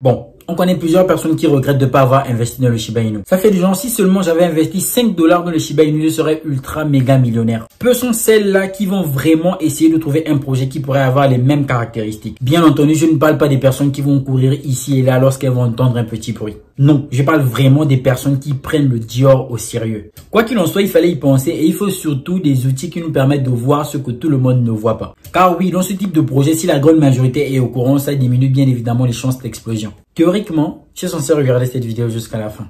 Bon, on connaît plusieurs personnes qui regrettent de ne pas avoir investi dans le Shiba Inu. Ça fait du genre, si seulement j'avais investi 5 $ dans le Shiba Inu, je serais ultra méga millionnaire. Peu sont celles-là qui vont vraiment essayer de trouver un projet qui pourrait avoir les mêmes caractéristiques. Bien entendu, je ne parle pas des personnes qui vont courir ici et là lorsqu'elles vont entendre un petit bruit. Non, je parle vraiment des personnes qui prennent le Dior au sérieux. Quoi qu'il en soit, il fallait y penser et il faut surtout des outils qui nous permettent de voir ce que tout le monde ne voit pas. Car oui, dans ce type de projet, si la grande majorité est au courant, ça diminue bien évidemment les chances d'explosion. Théoriquement, je suis censé regarder cette vidéo jusqu'à la fin.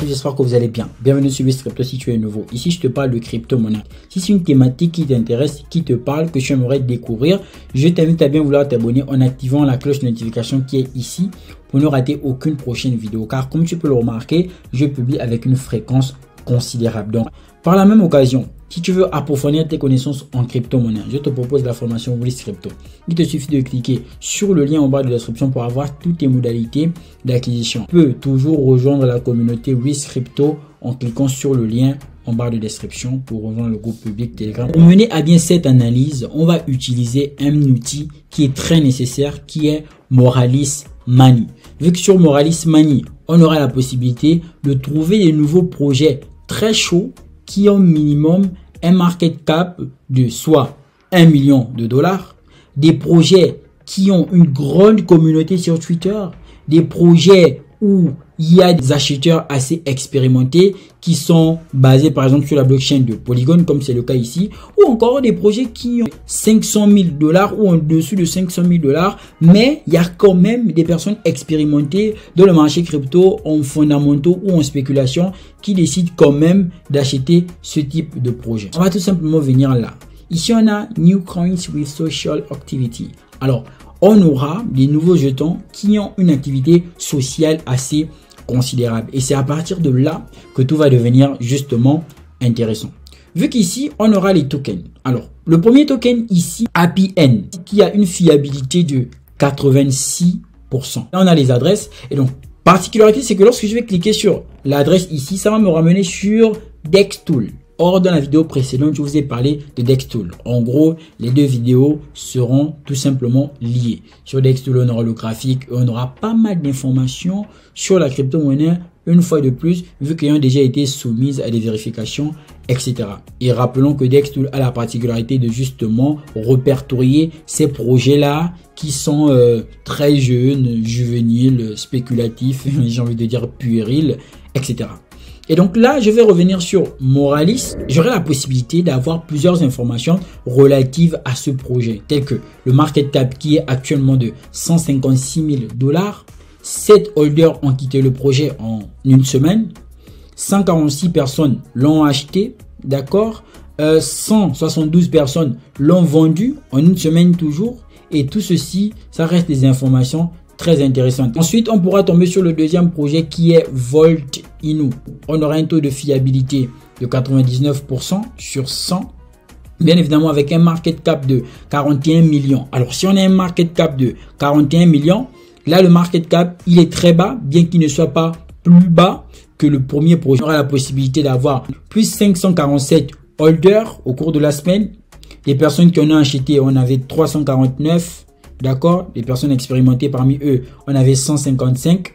J'espère que vous allez bien. Bienvenue sur Crypto si tu es nouveau. Ici, je te parle de crypto-monnaie. Si c'est une thématique qui t'intéresse, qui te parle, que tu aimerais découvrir, je t'invite à bien vouloir t'abonner en activant la cloche de notification qui est ici pour ne rater aucune prochaine vidéo. Car comme tu peux le remarquer, je publie avec une fréquence considérable. Donc, par la même occasion, si tu veux approfondir tes connaissances en crypto-monnaie, je te propose la formation Wiz Crypto. Il te suffit de cliquer sur le lien en bas de la description pour avoir toutes tes modalités d'acquisition. Tu peux toujours rejoindre la communauté Wiz Crypto en cliquant sur le lien en barre de description pour rejoindre le groupe public Telegram. Pour mener à bien cette analyse, on va utiliser un outil qui est très nécessaire, qui est Moralis Money. Vu que sur Moralis Money, on aura la possibilité de trouver des nouveaux projets très chauds qui ont minimum un market cap de soit 1 million de dollars, des projets qui ont une grande communauté sur Twitter, des projets où il y a des acheteurs assez expérimentés qui sont basés par exemple sur la blockchain de Polygon comme c'est le cas ici, ou encore des projets qui ont 500 000 $ ou en dessous de 500 000 $, mais il y a quand même des personnes expérimentées dans le marché crypto en fondamentaux ou en spéculation qui décident quand même d'acheter ce type de projet. On va tout simplement venir là. Ici on a New Coins with Social Activity. Alors on aura des nouveaux jetons qui ont une activité sociale assez considérable. Et c'est à partir de là que tout va devenir justement intéressant. Vu qu'ici, on aura les tokens. Alors, le premier token ici, Happy N, qui a une fiabilité de 86%. Là, on a les adresses. Et donc, particularité, c'est que lorsque je vais cliquer sur l'adresse ici, ça va me ramener sur Dextool. Or, dans la vidéo précédente, je vous ai parlé de Dextool. En gros, les deux vidéos seront tout simplement liées. Sur Dextool, on aura le graphique et on aura pas mal d'informations sur la crypto-monnaie, une fois de plus, vu qu'elles ont déjà été soumises à des vérifications, etc. Et rappelons que Dextool a la particularité de justement répertorier ces projets-là qui sont très jeunes, juvéniles, spéculatifs, j'ai envie de dire puérils, etc. Et donc là, je vais revenir sur Moralis. J'aurai la possibilité d'avoir plusieurs informations relatives à ce projet, telles que le market cap qui est actuellement de 156 000 $. 7 holders ont quitté le projet en une semaine. 146 personnes l'ont acheté, d'accord. 172 personnes l'ont vendu en une semaine toujours. Et tout ceci, ça reste des informations très intéressante. Ensuite, on pourra tomber sur le deuxième projet qui est Volt Inu. On aura un taux de fiabilité de 99% sur 100. Bien évidemment, avec un market cap de 41 millions. Alors, si on a un market cap de 41 millions, là, le market cap, il est très bas, bien qu'il ne soit pas plus bas que le premier projet. On aura la possibilité d'avoir plus 547 holders au cours de la semaine. Les personnes qui en ont acheté, on avait 349. D'accord, les personnes expérimentées parmi eux, on avait 155.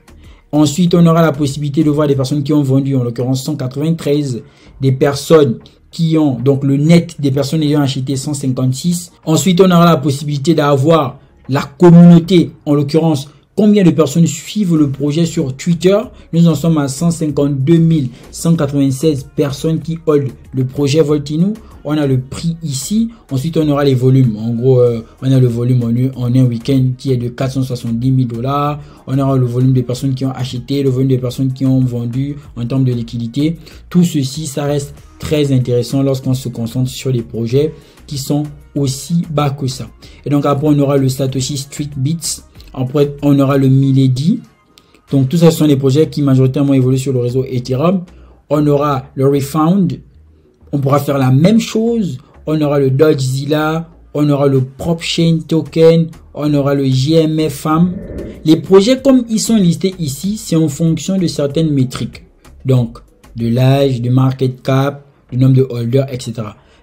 Ensuite, on aura la possibilité de voir des personnes qui ont vendu, en l'occurrence 193. Des personnes qui ont, donc le net des personnes ayant acheté 156. Ensuite, on aura la possibilité d'avoir la communauté, en l'occurrence, combien de personnes suivent le projet sur Twitter. Nous en sommes à 152 196 personnes qui hold le projet Volt Inu. On a le prix ici. Ensuite, on aura les volumes. En gros, on a le volume en un week-end qui est de 470 000 $. On aura le volume des personnes qui ont acheté, le volume des personnes qui ont vendu en termes de liquidité. Tout ceci, ça reste très intéressant lorsqu'on se concentre sur les projets qui sont aussi bas que ça. Et donc, après, on aura le Satoshi Street Bits. Après, on aura le Milady. Donc, tout ça, ce sont les projets qui majoritairement évoluent sur le réseau Ethereum. On aura le Refound. On pourra faire la même chose. On aura le Dogecoin, on aura le PropChain Token, on aura le GMFAM. les projets comme ils sont listés ici, c'est en fonction de certaines métriques. Donc, de l'âge, de market cap, du nombre de holders, etc.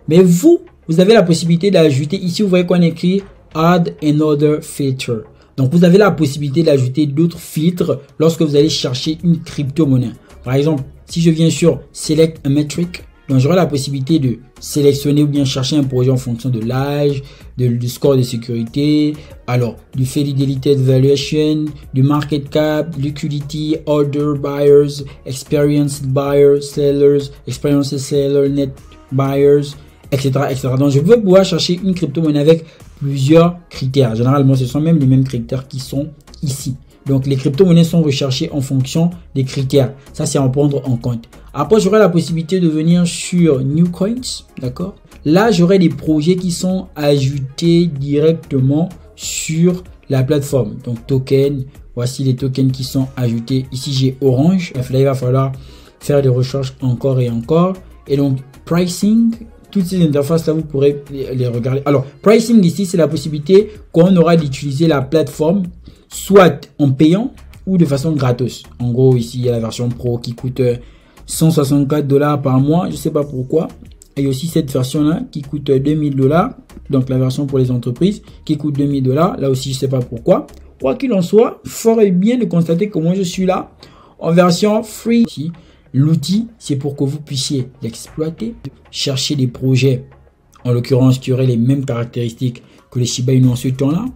Mais vous avez la possibilité d'ajouter, ici vous voyez qu'on écrit Add another filter. Donc, vous avez la possibilité d'ajouter d'autres filtres lorsque vous allez chercher une crypto-monnaie. Par exemple, si je viens sur Select a Metric, donc j'aurai la possibilité de sélectionner ou bien chercher un projet en fonction de l'âge, du score de sécurité, alors du Fidelity Valuation, du Market Cap, Liquidity, Order Buyers, Experienced Buyers, Sellers, Experienced Seller, Net Buyers, etc., etc. Donc je peux pouvoir chercher une crypto-monnaie avec plusieurs critères. Généralement, ce sont même les mêmes critères qui sont ici. Donc, les crypto-monnaies sont recherchées en fonction des critères. Ça, c'est à en prendre en compte. Après, j'aurai la possibilité de venir sur New Coins. D'accord? Là, j'aurai des projets qui sont ajoutés directement sur la plateforme. Donc, tokens. Voici les tokens qui sont ajoutés. Ici, j'ai Orange. Là, il va falloir faire des recherches encore et encore. Et donc, pricing. Toutes ces interfaces-là, vous pourrez les regarder. Alors, pricing ici, c'est la possibilité qu'on aura d'utiliser la plateforme soit en payant ou de façon gratos. En gros, ici, il y a la version pro qui coûte 164 $ par mois. Je ne sais pas pourquoi. Et il y a aussi cette version-là qui coûte 2000 $. Donc, la version pour les entreprises qui coûte 2000 $. Là aussi, je ne sais pas pourquoi. Quoi qu'il en soit, fort et bien de constater que moi, je suis là en version free. L'outil, c'est pour que vous puissiez l'exploiter, chercher des projets, en l'occurrence, qui auraient les mêmes caractéristiques que les Shiba Inu en ce temps-là.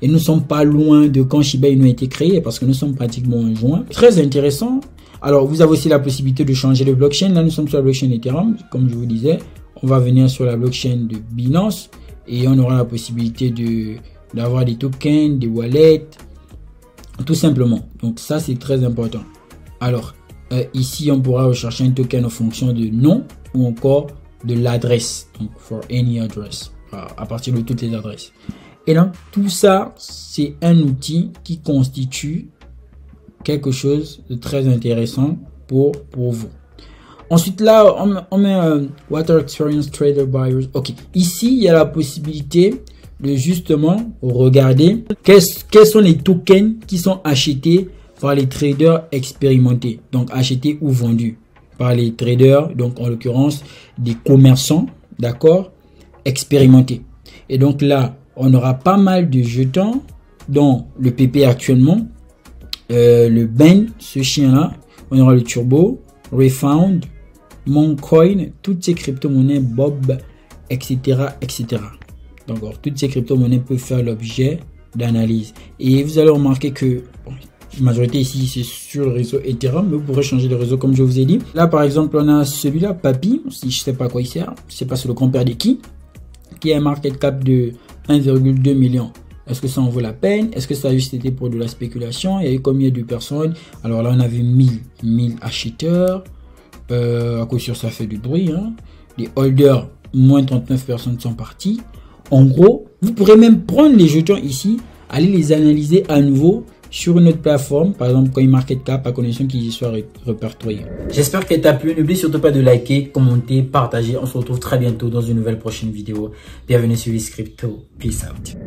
Et nous ne sommes pas loin de quand Shiba Inu a été créé parce que nous sommes pratiquement en juin. Très intéressant. Alors, vous avez aussi la possibilité de changer de blockchain. Là, nous sommes sur la blockchain Ethereum. Comme je vous disais, on va venir sur la blockchain de Binance et on aura la possibilité d'avoir des tokens, des wallets, tout simplement. Donc, ça, c'est très important. Alors, ici, on pourra rechercher un token en fonction de nom ou encore de l'adresse. Donc, for any address, à partir de toutes les adresses. Et donc, tout ça, c'est un outil qui constitue quelque chose de très intéressant pour vous. Ensuite, là, on met Water Experience Trader Buyers. Ok, ici, il y a la possibilité de justement regarder quels sont les tokens qui sont achetés par les traders expérimentés. Donc, achetés ou vendus par les traders, donc en l'occurrence, des commerçants, d'accord, expérimentés. Et donc là, on aura pas mal de jetons dans le PP actuellement. Le Ben, ce chien-là. On aura le Turbo, Refound, Moncoin, toutes ces crypto-monnaies, Bob, etc., etc. Donc, toutes ces crypto-monnaies peuvent faire l'objet d'analyse. Et vous allez remarquer que la majorité ici, c'est sur le réseau Ethereum, mais vous pourrez changer de réseau comme je vous ai dit. Là, par exemple, on a celui-là, Papy, si je sais pas à quoi il sert, je sais pas c'est le compère de qui a un market cap de 1,2 million. Est-ce que ça en vaut la peine? Est-ce que ça a juste été pour de la spéculation? Il y a eu combien de personnes? Alors là, on avait 1000 acheteurs. À coup sûr, ça fait du bruit. Hein. Les holders, moins 39 personnes sont parties. En gros, vous pourrez même prendre les jetons ici, aller les analyser à nouveau sur une autre plateforme, par exemple CoinMarketCap, à condition qu'ils y soient répertoriés. J'espère qu'elle t'a plu. N'oublie surtout pas de liker, commenter, partager. On se retrouve très bientôt dans une nouvelle prochaine vidéo. Bienvenue sur Crypto. Peace out.